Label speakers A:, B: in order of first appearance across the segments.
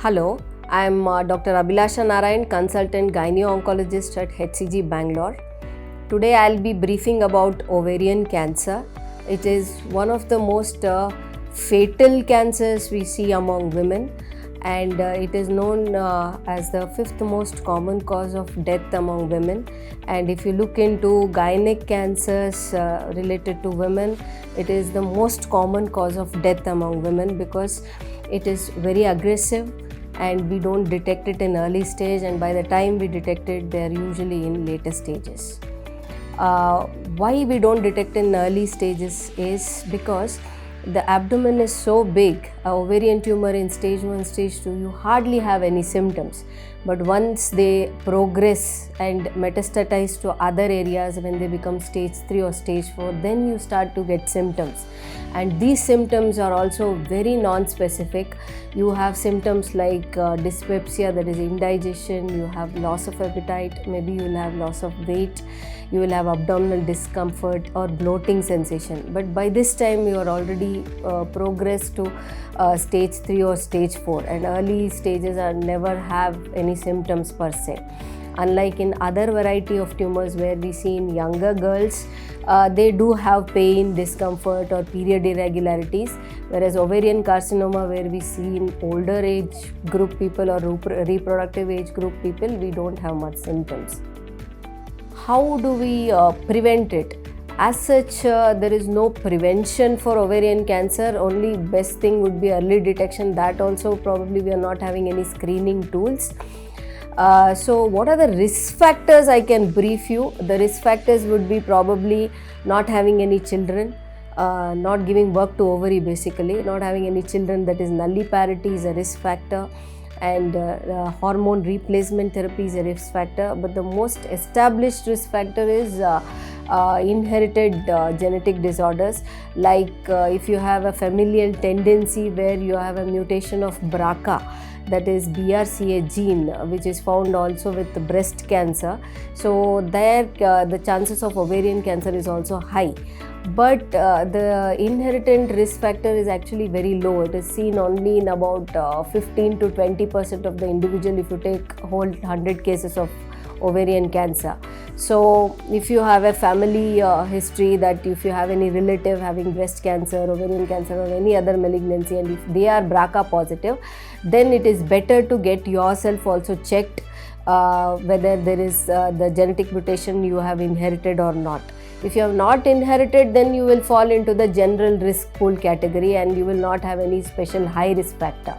A: Hello, I am Dr. Abhilasha Narayan, consultant gynae-oncologist at HCG Bangalore. Today I will be briefing about ovarian cancer. It is one of the most fatal cancers we see among women, and it is known as the fifth most common cause of death among women. And if you look into gynec cancers related to women, it is the most common cause of death among women because it is very aggressive and we don't detect it in early stage, and by the time we detect it, they are usually in later stages. Why we don't detect in early stages is because the abdomen is so big. A ovarian tumor in stage 1, stage 2, you hardly have any symptoms. But once they progress and metastatize to other areas, when they become stage 3 or stage 4, then you start to get symptoms. And these symptoms are also very non-specific. You have symptoms like dyspepsia, that is indigestion, you have loss of appetite, maybe you will have loss of weight, you will have abdominal discomfort or bloating sensation. But by this time you are already progressed to stage 3 or stage 4, and early stages are never have any symptoms per se. Unlike in other variety of tumors where we see in younger girls, they do have pain, discomfort or period irregularities, whereas ovarian carcinoma, where we see in older age group people or reproductive age group people, we don't have much symptoms. How do we prevent it? As such, there is no prevention for ovarian cancer. Only best thing would be early detection. That also probably we are not having any screening tools. So what are the risk factors? I can brief you. The risk factors would be probably not having any children, not giving work to ovary basically, not having any children, that is nulliparity is a risk factor, and hormone replacement therapy is a risk factor. But the most established risk factor is inherited genetic disorders, like if you have a familial tendency where you have a mutation of BRCA, that is BRCA gene, which is found also with the breast cancer. So there the chances of ovarian cancer is also high. But the inherited risk factor is actually very low. It is seen only in about 15 to 20% of the individual if you take whole 100 cases of ovarian cancer. So if you have a family history, that if you have any relative having breast cancer, ovarian cancer or any other malignancy, and if they are BRCA positive, then it is better to get yourself also checked whether there is the genetic mutation you have inherited or not. If you have not inherited, then you will fall into the general risk pool category and you will not have any special high risk factor.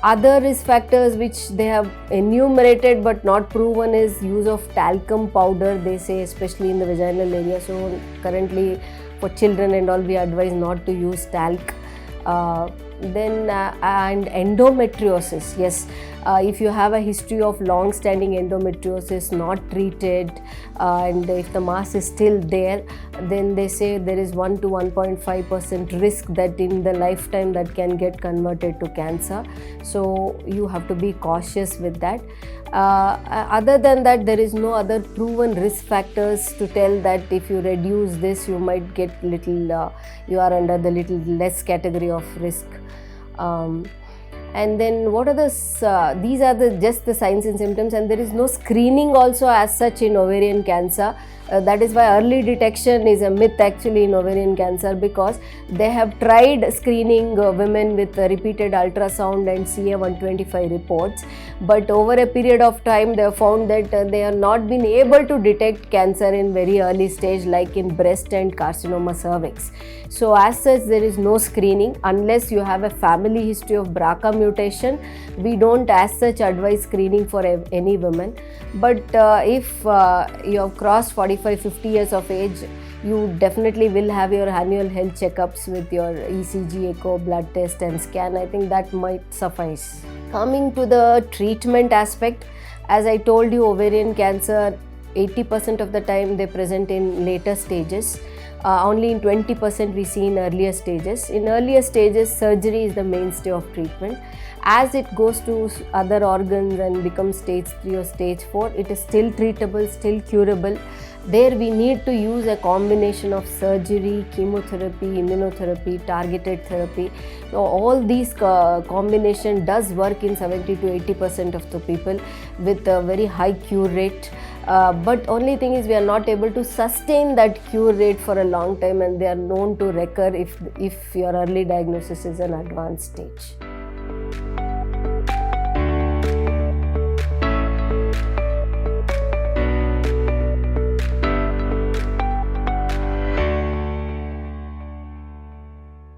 A: Other risk factors which they have enumerated but not proven is use of talcum powder, they say, especially in the vaginal area. So currently for children and all, we advise not to use talc. And endometriosis, yes, if you have a history of long-standing endometriosis not treated, and if the mass is still there, then they say there is 1 to 1.5% risk that in the lifetime that can get converted to cancer. So you have to be cautious with that. Other than that, there is no other proven risk factors to tell that if you reduce this, you might get little, you are under the little less category of risk. And then what are the these are just the signs and symptoms, and there is no screening also as such in ovarian cancer. That is why early detection is a myth actually in ovarian cancer, because they have tried screening women with repeated ultrasound and CA-125 reports, but over a period of time they have found that they have not been able to detect cancer in very early stage, like in breast and carcinoma cervix. So as such, there is no screening unless you have a family history of BRCA mutation. We don't as such advise screening for any women. But if you have crossed 45-50 years of age, you definitely will have your annual health checkups with your ECG, echo, blood test and scan. I think that might suffice. Coming to the treatment aspect, as I told you, ovarian cancer, 80% of the time they present in later stages. Only in 20% we see in earlier stages. In earlier stages, surgery is the mainstay of treatment. As it goes to other organs and becomes stage 3 or stage 4, it is still treatable, still curable, There we need to use a combination of surgery, chemotherapy, immunotherapy, targeted therapy. Now, all these combination does work in 70 to 80% of the people with a very high cure rate. But only thing is we are not able to sustain that cure rate for a long time, and they are known to recur if your early diagnosis is an advanced stage.